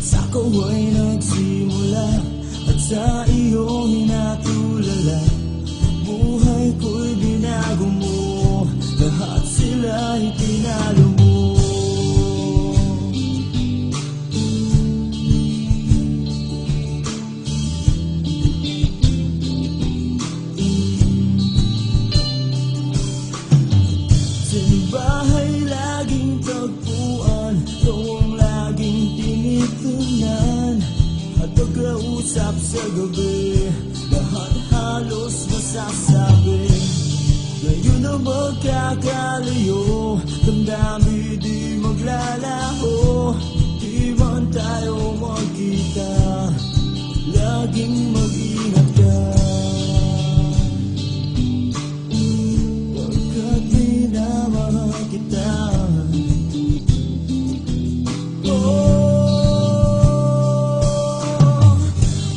Ako ay nagsimula at sa iyong hinatulala, buhay ko'y binago mo, lahat sila'y tinalo mo. Bahay laging tagpuan, ikaw ang laging tinitunan, at pagkausap sa gabi, lahat halos masasabi. Ngayon na magkakalayo, damdamin di maglalaho, di man tayo magkita, laging mag-ingat ka.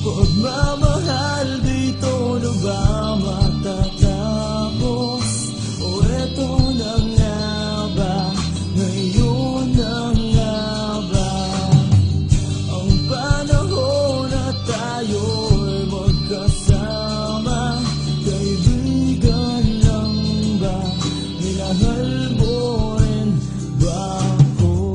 Pagmamahal dito na ba matatapos? O eto na nga ba? Ngayon na nga ba? Ang panahon na tayo'y magkasama, kaibigan lang ba? Minahal mo rin ba ako?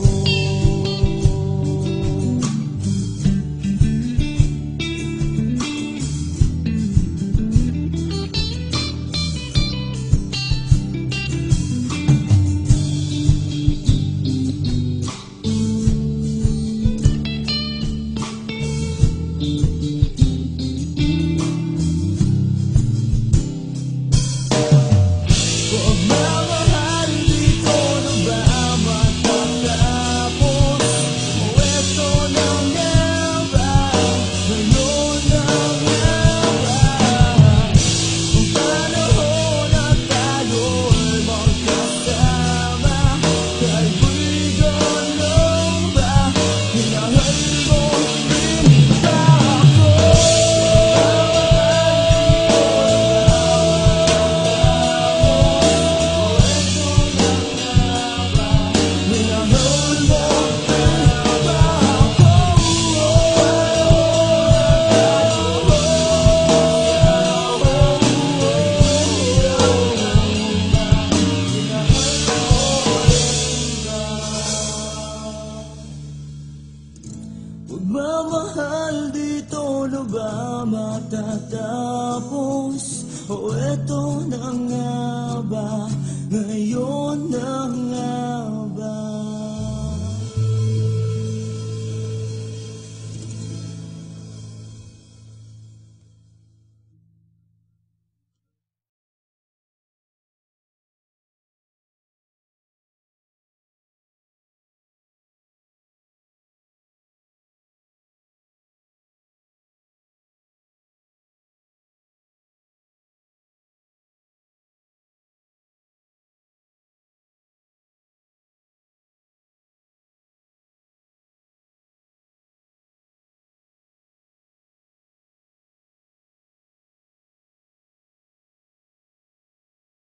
Pagmamahal dito na ba matatapos? O eto na nga ba? Ngayon na nga